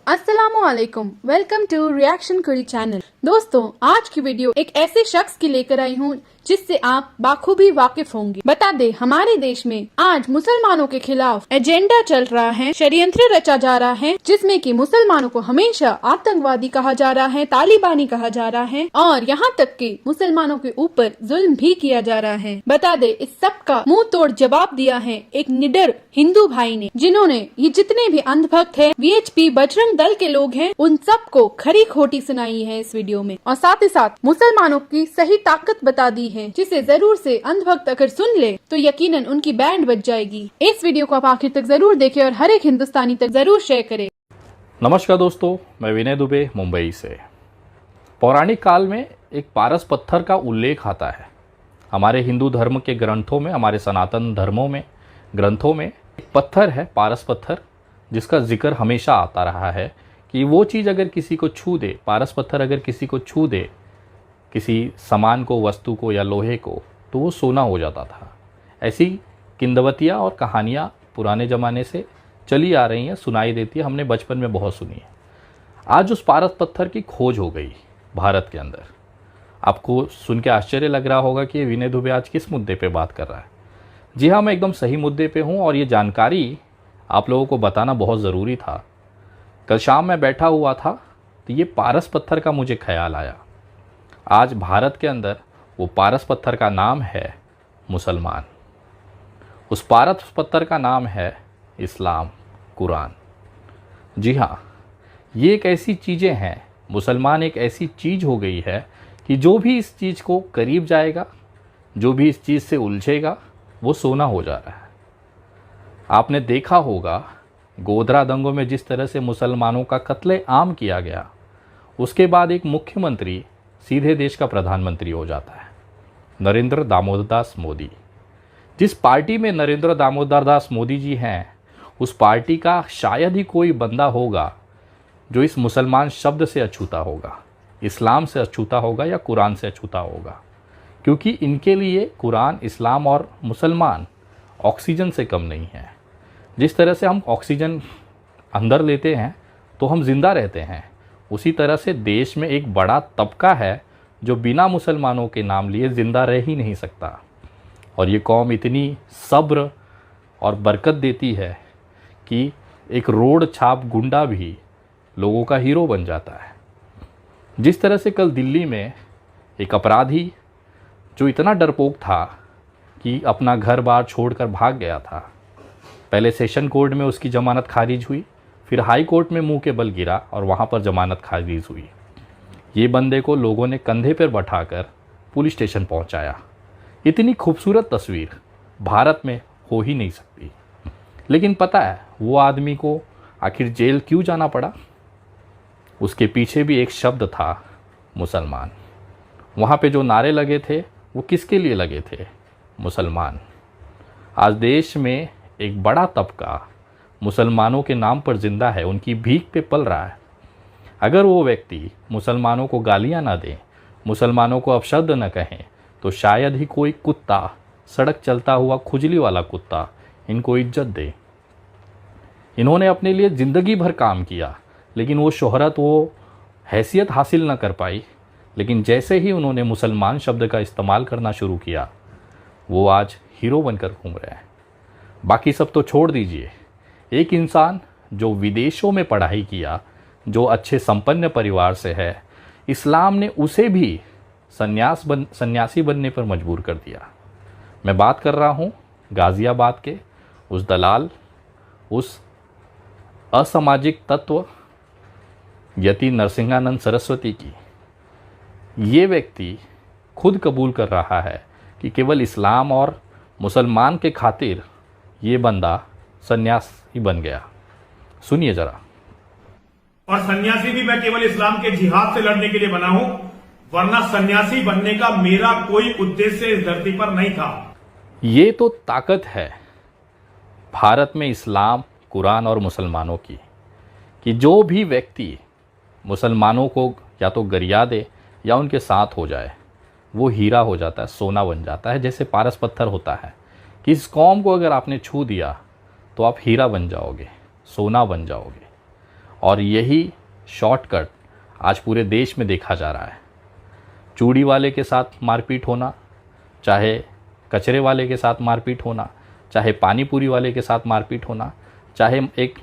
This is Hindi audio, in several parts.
अस्सलामुअलैकुम, वेलकम टू रिएक्शन कुरी चैनल। दोस्तों, आज की वीडियो एक ऐसे शख्स की लेकर आई हूँ जिससे आप बाखूबी वाकिफ होंगे। बता दे, हमारे देश में आज मुसलमानों के खिलाफ एजेंडा चल रहा है, षड्यंत्र रचा जा रहा है, जिसमें कि मुसलमानों को हमेशा आतंकवादी कहा जा रहा है, तालिबानी कहा जा रहा है और यहाँ तक कि मुसलमानों के ऊपर जुल्म भी किया जा रहा है। बता दे, इस सब का मुंह तोड़ जवाब दिया है एक निडर हिंदू भाई ने, जिन्होंने ये जितने भी अंधभक्त है, वीएचपी बजरंग दल के लोग हैं, उन सबको खरी खोटी सुनाई है इस वीडियो में, और साथ ही साथ मुसलमानों की सही ताकत बता दी है, जिसे जरूर से अंधभक्त अगर सुन ले तो यकीनन उनकी बैंड बज जाएगी। इस वीडियो को आप आखिर तक जरूर देखें और हर एक हिंदुस्तानी तक जरूर शेयर करें। नमस्कार दोस्तों, मैं विनय दुबे मुंबई से। पौराणिक काल में एक पारस पत्थर का उल्लेख आता है। हमारे हिंदू धर्म के ग्रंथों में, हमारे सनातन धर्मों में ग्रंथों में एक पत्थर है, पारस पत्थर, जिसका जिक्र हमेशा आता रहा है कि वो चीज़ अगर किसी को छू दे, पारस पत्थर अगर किसी को छू दे, किसी सामान को, वस्तु को या लोहे को, तो वो सोना हो जाता था। ऐसी किंवदंतियाँ और कहानियाँ पुराने ज़माने से चली आ रही हैं, सुनाई देती है, हमने बचपन में बहुत सुनी है। आज उस पारस पत्थर की खोज हो गई भारत के अंदर। आपको सुन के आश्चर्य लग रहा होगा कि विनय दुबे आज किस मुद्दे पे बात कर रहा है। जी हाँ, मैं एकदम सही मुद्दे पे हूँ और ये जानकारी आप लोगों को बताना बहुत ज़रूरी था। कल शाम मैं बैठा हुआ था तो ये पारस पत्थर का मुझे ख्याल आया। आज भारत के अंदर वो पारस पत्थर का नाम है मुसलमान। उस पारस पत्थर का नाम है इस्लाम, कुरान। जी हाँ, ये एक ऐसी चीज़ें हैं, मुसलमान एक ऐसी चीज़ हो गई है कि जो भी इस चीज़ को करीब जाएगा, जो भी इस चीज़ से उलझेगा, वो सोना हो जा रहा है। आपने देखा होगा गोधरा दंगों में जिस तरह से मुसलमानों का कत्ले आम किया गया, उसके बाद एक मुख्यमंत्री सीधे देश का प्रधानमंत्री हो जाता है, नरेंद्र दामोदर दास मोदी। जिस पार्टी में नरेंद्र दामोदर दास मोदी जी हैं, उस पार्टी का शायद ही कोई बंदा होगा जो इस मुसलमान शब्द से अछूता होगा, इस्लाम से अछूता होगा या कुरान से अछूता होगा, क्योंकि इनके लिए कुरान, इस्लाम और मुसलमान ऑक्सीजन से कम नहीं है। जिस तरह से हम ऑक्सीजन अंदर लेते हैं तो हम जिंदा रहते हैं, उसी तरह से देश में एक बड़ा तबका है जो बिना मुसलमानों के नाम लिए ज़िंदा रह ही नहीं सकता। और ये कौम इतनी सब्र और बरकत देती है कि एक रोड छाप गुंडा भी लोगों का हीरो बन जाता है। जिस तरह से कल दिल्ली में एक अपराधी जो इतना डरपोक था कि अपना घर बार छोड़कर भाग गया था, पहले सेशन कोर्ट में उसकी ज़मानत खारिज हुई, फिर हाई कोर्ट में मुंह के बल गिरा और वहाँ पर ज़मानत खारिज हुई। ये बंदे को लोगों ने कंधे पर बैठाकर पुलिस स्टेशन पहुँचाया। इतनी खूबसूरत तस्वीर भारत में हो ही नहीं सकती। लेकिन पता है वो आदमी को आखिर जेल क्यों जाना पड़ा? उसके पीछे भी एक शब्द था, मुसलमान। वहाँ पे जो नारे लगे थे वो किसके लिए लगे थे? मुसलमान। आज देश में एक बड़ा तबका मुसलमानों के नाम पर जिंदा है, उनकी भीख पे पल रहा है। अगर वो व्यक्ति मुसलमानों को गालियां ना दें, मुसलमानों को अपशब्द न कहें, तो शायद ही कोई कुत्ता, सड़क चलता हुआ खुजली वाला कुत्ता, इनको इज्जत दे। इन्होंने अपने लिए ज़िंदगी भर काम किया, लेकिन वो शोहरत, वो हैसियत हासिल न कर पाई। लेकिन जैसे ही उन्होंने मुसलमान शब्द का इस्तेमाल करना शुरू किया, वो आज हीरो बनकर घूम रहे हैं। बाकी सब तो छोड़ दीजिए, एक इंसान जो विदेशों में पढ़ाई किया, जो अच्छे संपन्न परिवार से है, इस्लाम ने उसे भी सन्यासी बनने पर मजबूर कर दिया। मैं बात कर रहा हूँ गाज़ियाबाद के उस दलाल, उस असामाजिक तत्व यति नरसिंहानंद सरस्वती की। ये व्यक्ति खुद कबूल कर रहा है कि केवल इस्लाम और मुसलमान के खातिर ये बंदा सन्यासी बन गया। सुनिए जरा। और सन्यासी भी मैं केवल इस्लाम के जिहाद से लड़ने के लिए बना हूं, वरना सन्यासी बनने का मेरा कोई उद्देश्य इस धरती पर नहीं था। ये तो ताकत है भारत में इस्लाम, कुरान और मुसलमानों की, कि जो भी व्यक्ति मुसलमानों को या तो गरिया दे या उनके साथ हो जाए, वो हीरा हो जाता है, सोना बन जाता है। जैसे पारस पत्थर होता है कि इस कौम को अगर आपने छू दिया तो आप हीरा बन जाओगे, सोना बन जाओगे। और यही शॉर्टकट आज पूरे देश में देखा जा रहा है। चूड़ी वाले के साथ मारपीट होना, चाहे कचरे वाले के साथ मारपीट होना, चाहे पानी पूरी वाले के साथ मारपीट होना, चाहे एक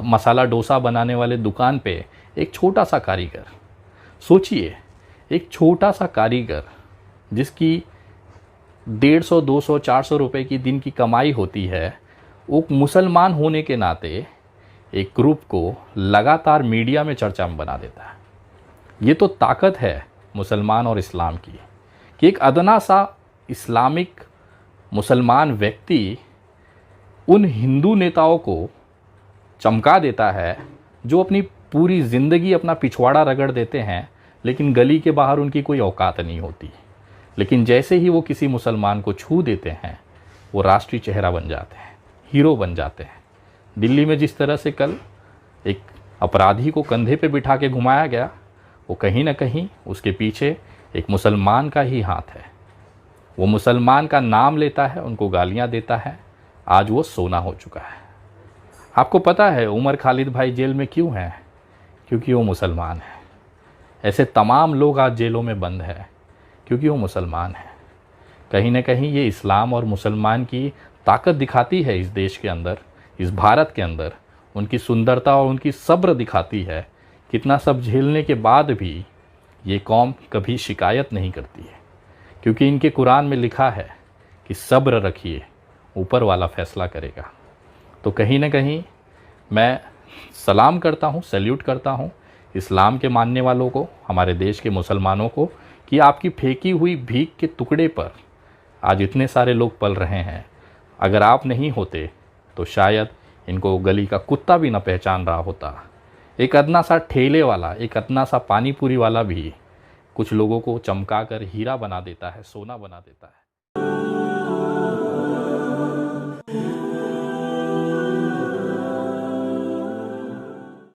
मसाला डोसा बनाने वाले दुकान पे एक छोटा सा कारीगर, सोचिए एक छोटा सा कारीगर जिसकी 150, 200, 400 रुपए की दिन की कमाई होती है, वो मुसलमान होने के नाते एक ग्रुप को लगातार मीडिया में चर्चा में बना देता है। ये तो ताकत है मुसलमान और इस्लाम की कि एक अदना सा इस्लामिक मुसलमान व्यक्ति उन हिंदू नेताओं को चमका देता है जो अपनी पूरी ज़िंदगी अपना पिछवाड़ा रगड़ देते हैं, लेकिन गली के बाहर उनकी कोई औकात नहीं होती। लेकिन जैसे ही वो किसी मुसलमान को छू देते हैं, वो राष्ट्रीय चेहरा बन जाते हैं, हीरो बन जाते हैं। दिल्ली में जिस तरह से कल एक अपराधी को कंधे पे बिठा के घुमाया गया, वो कहीं ना कहीं उसके पीछे एक मुसलमान का ही हाथ है। वो मुसलमान का नाम लेता है, उनको गालियां देता है, आज वो सोना हो चुका है। आपको पता है उमर खालिद भाई जेल में क्यों हैं? क्योंकि वो मुसलमान है। ऐसे तमाम लोग आज जेलों में बंद हैं क्योंकि वो मुसलमान है। कहीं ना कहीं ये इस्लाम और मुसलमान की ताकत दिखाती है इस देश के अंदर, इस भारत के अंदर। उनकी सुंदरता और उनकी सब्र दिखाती है। कितना सब झेलने के बाद भी ये कौम कभी शिकायत नहीं करती है, क्योंकि इनके कुरान में लिखा है कि सब्र रखिए, ऊपर वाला फैसला करेगा। तो कहीं ना कहीं मैं सलाम करता हूँ, सैल्यूट करता हूँ इस्लाम के मानने वालों को, हमारे देश के मुसलमानों को, कि आपकी फेंकी हुई भीख के टुकड़े पर आज इतने सारे लोग पल रहे हैं। अगर आप नहीं होते तो शायद इनको गली का कुत्ता भी ना पहचान रहा होता। एक अदना सा ठेले वाला, एक अदना सा पानी पूरी वाला भी कुछ लोगों को चमका कर हीरा बना देता है, सोना बना देता है।